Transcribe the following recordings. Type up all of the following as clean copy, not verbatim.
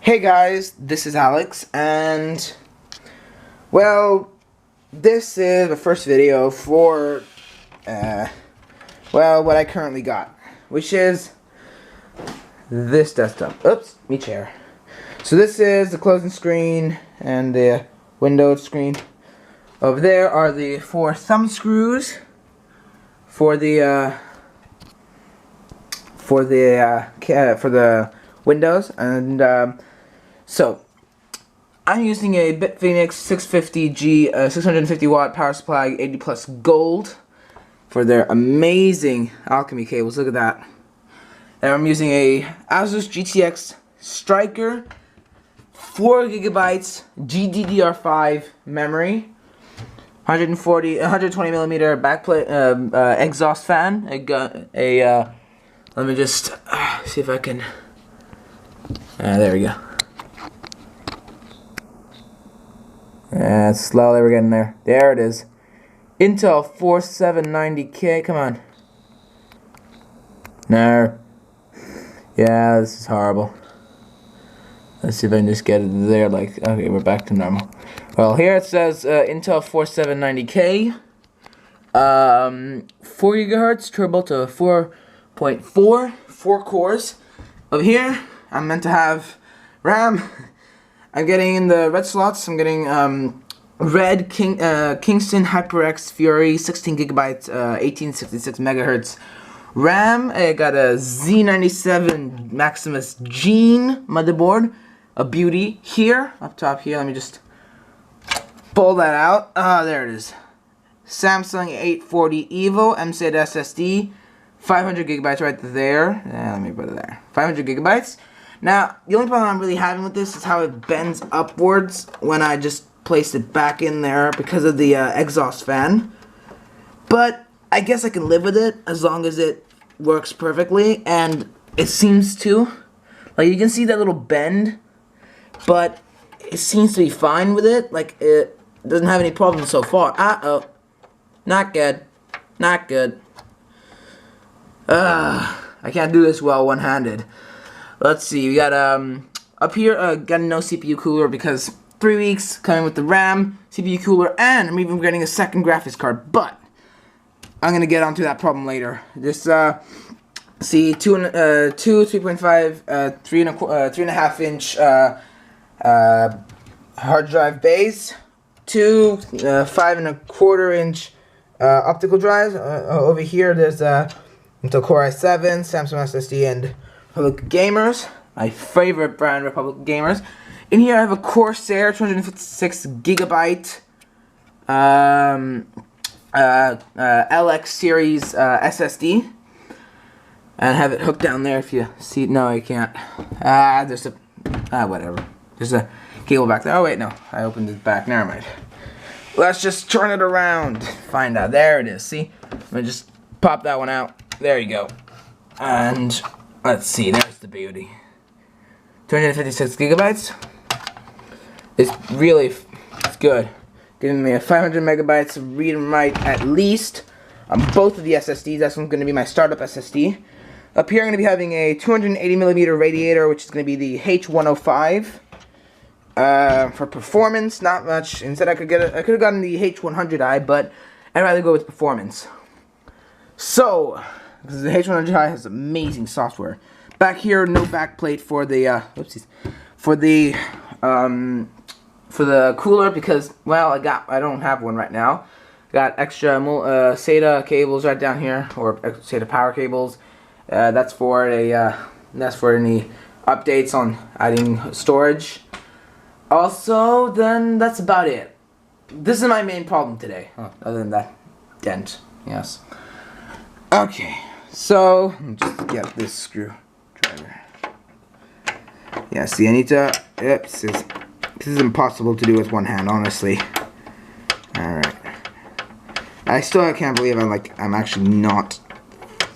Hey guys, this is Alex, and well, this is the first video for what I currently got, which is this desktop. Oops, me chair. So this is the closing screen and the Windows screen. Over there are the 4 thumb screws for the Windows, and so I'm using a Bitfinex 650G 650 watt power supply, 80 plus gold for their amazing alchemy cables. Look at that. And I'm using a Asus GTX Striker, 4 gigabytes GDDR5 memory, 120 millimeter backplate exhaust fan. Let me just see if I can. There we go. Slowly we're getting there. There it is. Intel 4790K. Come on. No. Yeah, this is horrible. Let's see if I can just get it there. Like, okay, we're back to normal. Well, here it says Intel 4790K. 4 gigahertz turbo to 4.4, 4 cores. Over here, I'm meant to have RAM. I'm getting in the red slots. I'm getting Kingston HyperX Fury 16 gigabytes, 1866 megahertz RAM. I got a Z97 Maximus Gene motherboard, a beauty. Here, up top here, let me just pull that out. There it is. Samsung 840 EVO MSAT SSD, 500 gigabytes right there. Let me put it there. 500 gigabytes. Now, the only problem I'm really having with this is how it bends upwards when I just place it back in there because of the exhaust fan. But I guess I can live with it as long as it works perfectly, and it seems to. Like, you can see that little bend, but it seems to be fine with it. Like, it doesn't have any problems so far. Uh-oh. Not good. Not good. I can't do this well one-handed. Let's see, we got up here got no CPU cooler because 3 weeks coming with the RAM, CPU cooler, and I'm even getting a second graphics card. But I'm gonna get onto that problem later. Just see 3.5, 3.5 inch hard drive base, 2 5.25 inch optical drives. Over here there's Intel Core i7, Samsung SSD, and Republic Gamers, my favorite brand, Republic Gamers. In here I have a Corsair 256 gigabyte LX series SSD, and have it hooked down there. If you see, no, I can't. There's a whatever. There's a cable back there. Oh wait, no, I opened it back. Never mind. Let's just turn it around. Find out. There it is. See, let me just pop that one out. There you go. And let's see, there's the beauty. 256 gigabytes. It's good. Giving me a 500 megabytes of read and write at least on both of the SSDs. That's going to be my startup SSD. Up here I'm going to be having a 280 millimeter radiator, which is going to be the H105. For performance, not much. Instead, I could have gotten the H100i, but I'd rather go with performance. So, because the H100i has amazing software. Back here, no backplate for the oopsies, for the cooler because, well, I don't have one right now. Got extra SATA cables right down here, or SATA power cables. That's for any updates on adding storage. Also, then that's about it. This is my main problem today. Other than that dent, yes. Okay, so just get this screwdriver. Yeah, see, I need to. Oops, this is impossible to do with one hand, honestly. All right. I still can't believe I'm actually not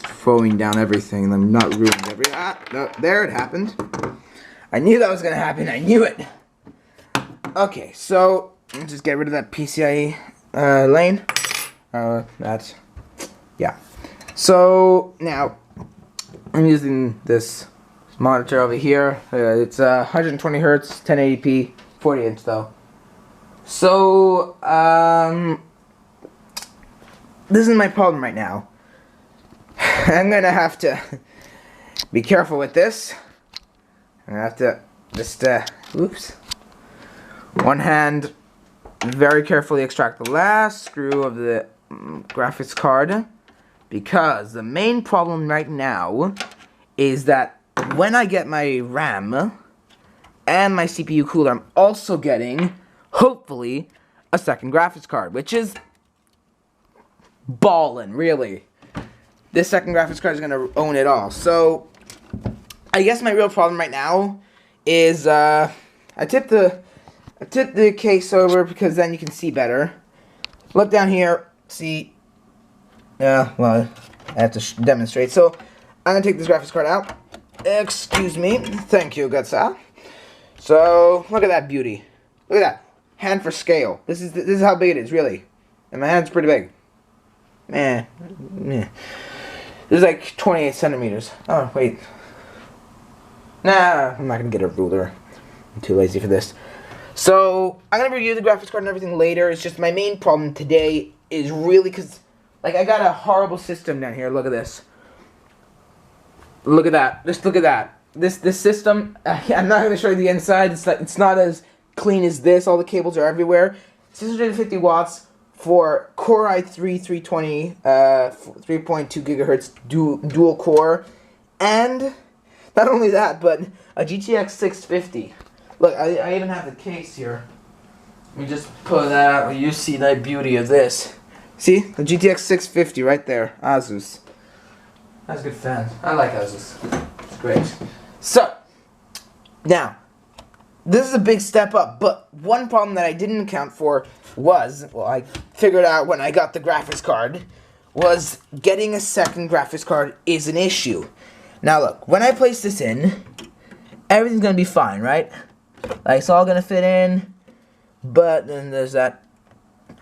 throwing down everything. I'm not ruining everything. No, there it happened. I knew that was gonna happen. I knew it. Okay, so just get rid of that PCIe lane. Yeah. So now I'm using this monitor over here. It's 120 hertz, 1080p, 40 inch though. So this is my problem right now. I'm gonna have to be careful with this. I'm gonna have to just oops. One hand, very carefully extract the last screw of the graphics card, because the main problem right now is that when I get my RAM and my CPU cooler, I'm also getting, hopefully, a second graphics card, which is ballin', really. This second graphics card is gonna own it all. So, I guess my real problem right now is I tipped the case over because then you can see better. Look down here, see. Well, I have to demonstrate. So, I'm gonna take this graphics card out. Excuse me. Thank you, good sir. So, look at that beauty. Look at that. Hand for scale. This is how big it is, really. And my hand's pretty big. Man. This is like 28 centimeters. Oh, wait. Nah, I'm not gonna get a ruler. I'm too lazy for this. So, I'm gonna review the graphics card and everything later. It's just my main problem today is really because, like, I got a horrible system down here. Look at this. Look at that. Just look at that. This system, I'm not gonna show you the inside. It's not as clean as this. All the cables are everywhere. 650 watts for Core i3 320, 3.2 gigahertz dual core, and not only that, but a GTX 650. Look, I even have the case here. Let me just pull that out. You see the beauty of this. See the GTX 650 right there, Asus. That's a good fan. I like Asus. It's great. So now, this is a big step up, but one problem that I didn't account for was, well, I figured out when I got the graphics card, was getting a second graphics card is an issue. Now look, when I place this in, everything's gonna be fine, right? Like, it's all gonna fit in, but then there's that,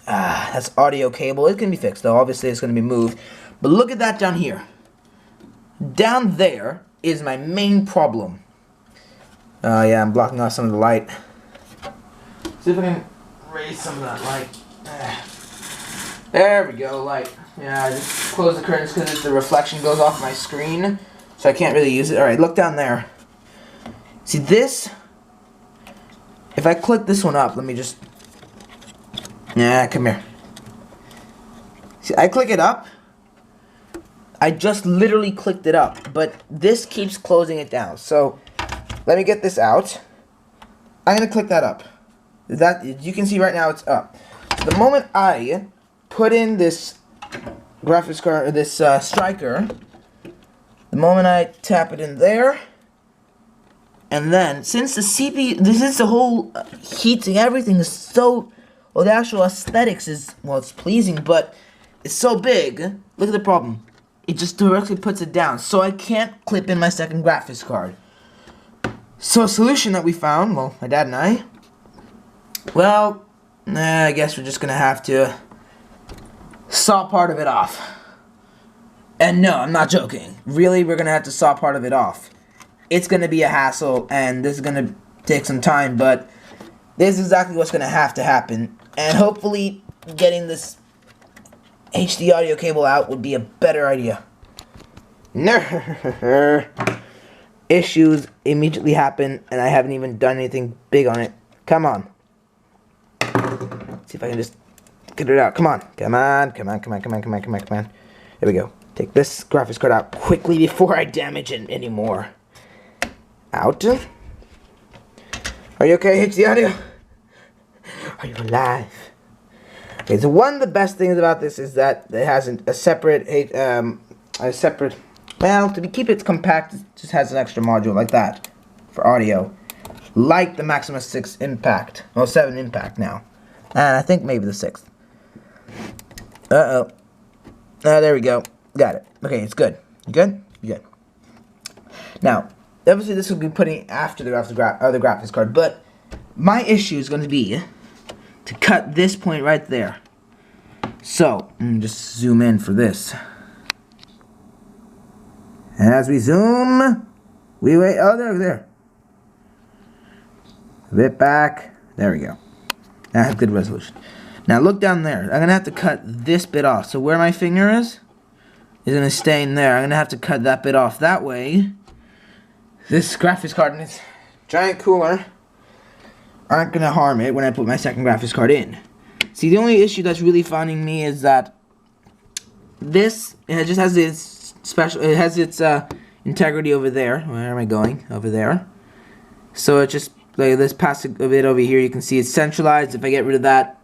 that's audio cable. It can be fixed though, obviously it's gonna be moved. But look at that down here. Down there is my main problem. Oh yeah, I'm blocking off some of the light. See if I can raise some of that light. There we go, light. Yeah, I just close the curtains because the reflection goes off my screen, so I can't really use it. Alright, look down there. See this? If I click this one up, let me just... Yeah, come here. See, I click it up. I just literally clicked it up, but this keeps closing it down. So, let me get this out. I'm going to click that up. You can see right now it's up. So the moment I put in this graphics card, or this striker, the moment I tap it in there, and then, since the CPU, since the whole heating, everything is so, well, the actual aesthetics is, well, it's pleasing, but it's so big. Look at the problem. It just directly puts it down, so I can't clip in my second graphics card. So a solution that we found, well, my dad and I, well, I guess we're just gonna have to saw part of it off. And no, I'm not joking. Really, we're gonna have to saw part of it off. It's gonna be a hassle, and this is gonna take some time, but this is exactly what's gonna have to happen. And hopefully, getting this HD audio cable out would be a better idea. Issues immediately happen, and I haven't even done anything big on it. Come on. See if I can just get it out. Come on. Come on. Come on. Come on. Come on. Come on. Come on. Come on. There we go. Take this graphics card out quickly before I damage it anymore. Out. Are you okay, HD audio? Are you alive? Okay, so one of the best things about this is that it has a separate, well, to keep it compact, it just has an extra module like that for audio, like the Maximus 6 Impact, well, 7 Impact now, and I think maybe the 6th. There we go, got it. Okay, it's good. You good? You good. Now, obviously this will be putting after the other graphics card, but my issue is going to be to cut this point right there. So, let me just zoom in for this. And as we zoom, Wait. Oh, there. A bit back. There we go. That has good resolution. Now look down there. I'm going to have to cut this bit off. So where my finger is going to stay in there. I'm going to have to cut that bit off. That way, this graphics card and its giant cooler aren't going to harm it when I put my second graphics card in. See, the only issue that's really finding me is that this, it just has its special, it has its integrity over there. Where am I going? Over there. So it just, like this past a bit over here, you can see it's centralized. If I get rid of that,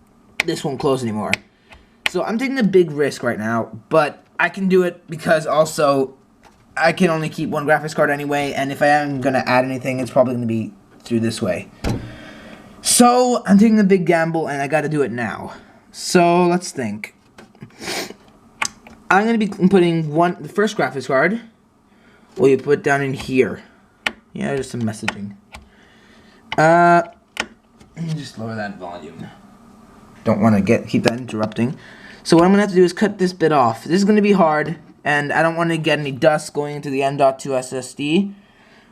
this won't close anymore. So I'm taking a big risk right now, but I can do it because also I can only keep one graphics card anyway, and if I am going to add anything, it's probably going to be through this way. So I'm taking a big gamble, and I got to do it now. So let's think. I'm going to be putting the first graphics card. Will you put down in here? Yeah, just some messaging. Let me just lower that volume. Don't want to keep that interrupting. So what I'm going to have to do is cut this bit off. This is going to be hard, and I don't want to get any dust going into the M.2 SSD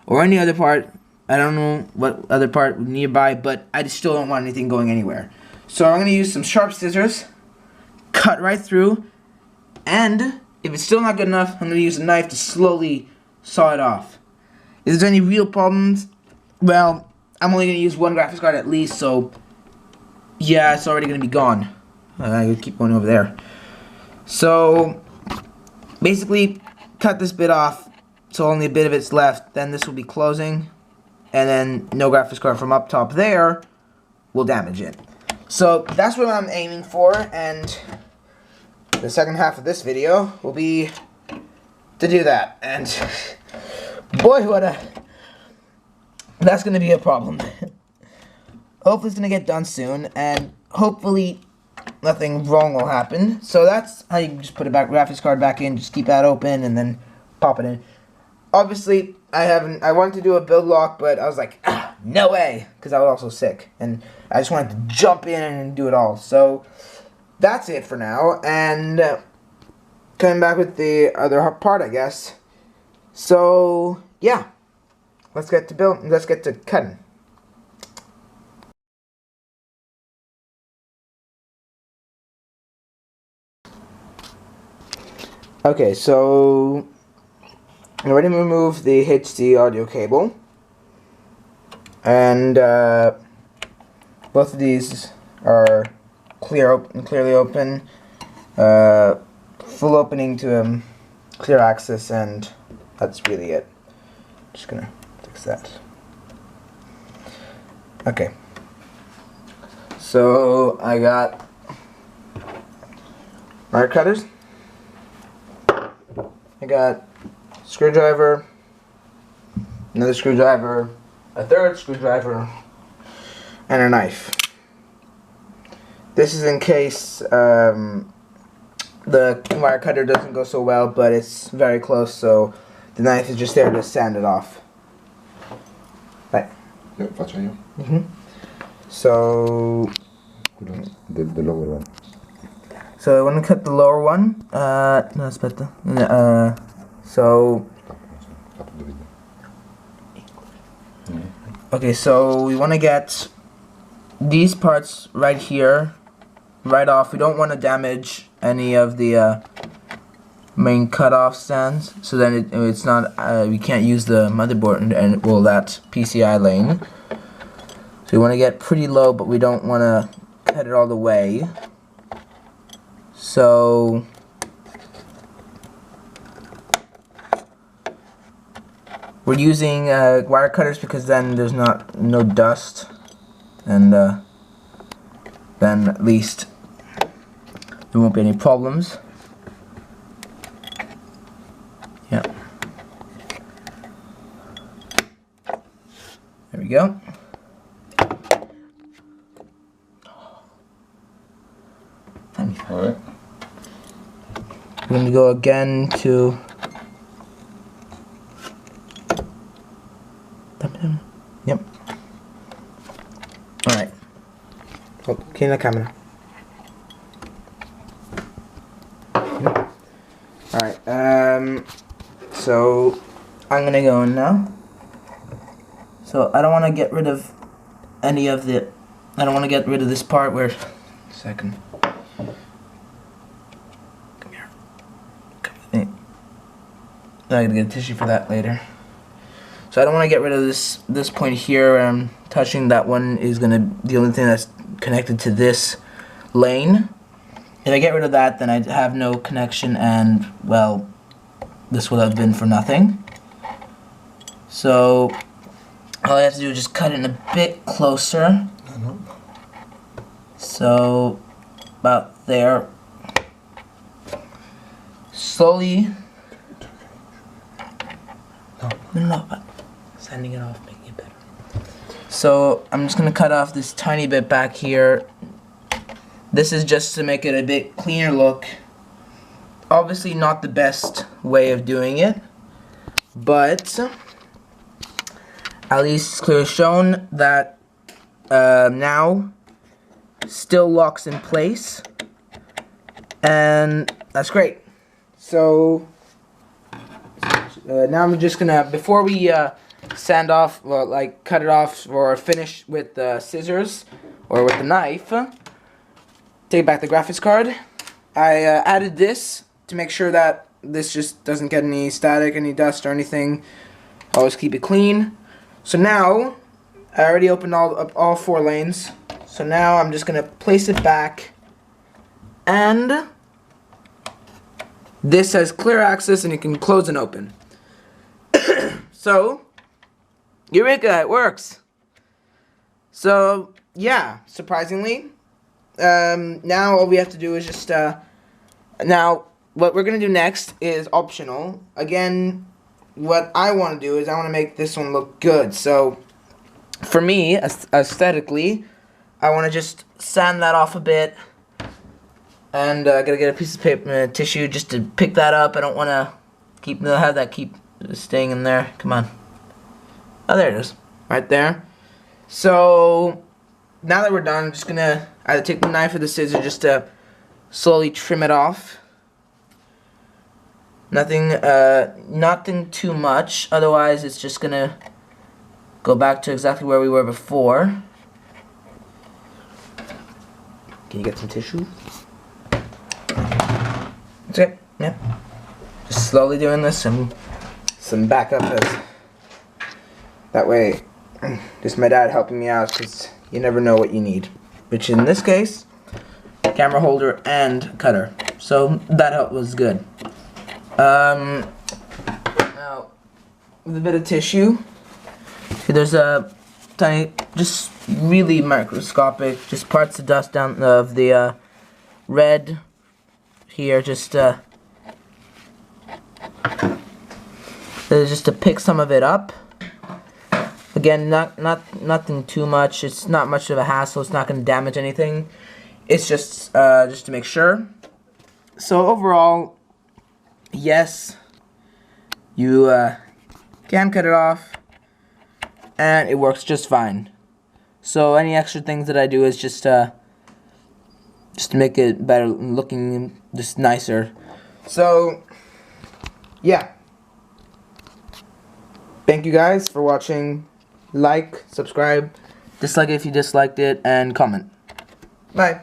or any other part. I don't know what other part nearby, but I just still don't want anything going anywhere. So I'm going to use some sharp scissors, cut right through, and if it's still not good enough, I'm going to use a knife to slowly saw it off. If there's any real problems, well, I'm only going to use one graphics card at least, so yeah, it's already going to be gone. I could keep going over there. So basically, cut this bit off so only a bit of it's left. Then this will be closing, and then no graphics card from up top there will damage it. So that's what I'm aiming for, and the second half of this video will be to do that. And boy, that's going to be a problem. Hopefully it's going to get done soon, and hopefully nothing wrong will happen. So that's how you just put a graphics card back in, just keep that open, and then pop it in. Obviously, I wanted to do a build lock, but I was like, no way, because I was also sick, and I just wanted to jump in and do it all. So that's it for now, and coming back with the other part, I guess. So yeah, let's get to cutting. Okay, so I'm ready to remove the HD audio cable, and both of these are clearly open, full opening to clear access, and that's really it. Just gonna fix that. Okay, so I got wire cutters. I got screwdriver, another screwdriver, a third screwdriver, and a knife. This is in case the wire cutter doesn't go so well, but it's very close, so the knife is just there to sand it off. Right. Yeah, faccio io. So The lower one. So I want to cut the lower one. No, aspetta. So okay, so we want to get these parts right here, right off. We don't want to damage any of the main cutoff stands, so then it's not. We can't use the motherboard and well, that PCI lane. So we want to get pretty low, but we don't want to cut it all the way. So we're using wire cutters because then there's no dust, and then at least there won't be any problems. Yeah. There we go. Alright. We're going to go again to yep. Alright. Oh, clean the camera. Alright, so I'm gonna go in now. So I don't want to get rid of any of the, I don't want to get rid of this part where, second. Come here. Come with me. I'm gonna get a tissue for that later. So I don't want to get rid of this point here where I'm touching. That one is gonna, the only thing that's connected to this lane. If I get rid of that, then I'd have no connection, and well, this would have been for nothing. So all I have to do is just cut it in a bit closer. So about there. Slowly. No, sanding it off, making it better. So I'm just gonna cut off this tiny bit back here. This is just to make it a bit cleaner look. Obviously not the best way of doing it, but at least it's clearly shown that now still locks in place, and that's great. So now I'm just gonna, before we sand off, well, like cut it off or finish with the scissors or with the knife, take back the graphics card. I added this to make sure that this just doesn't get any static, any dust or anything. Always keep it clean. So now, I already opened all 4 lanes. So now I'm just gonna place it back, and this has clear access and you can close and open. So, Eureka, it works. So, yeah, surprisingly. Now all we have to do is just, now what we're going to do next is optional. Again, what I want to do is I want to make this one look good. So, for me, aesthetically, I want to just sand that off a bit. And I gotta get a piece of paper, tissue just to pick that up. I don't want to have that keep staying in there. Come on. Oh, there it is. Right there. So, now that we're done, I'm just gonna either take the knife or the scissors just to slowly trim it off. Nothing too much. Otherwise, it's just gonna go back to exactly where we were before. Can you get some tissue? That's it. Yeah. Just slowly doing this, and some backup as that way. Just my dad helping me out, because you never know what you need. Which in this case, camera holder and cutter. So that help was good. Now with a bit of tissue, there's a tiny, just really microscopic, just parts of dust down of the red here, just to pick some of it up. Again, nothing too much. It's not much of a hassle. It's not going to damage anything. It's just to make sure. So overall, yes, you can cut it off, and it works just fine. So any extra things that I do is just to make it better looking, just nicer. So yeah. Thank you guys for watching. Like, subscribe, dislike it if you disliked it, and comment. Bye.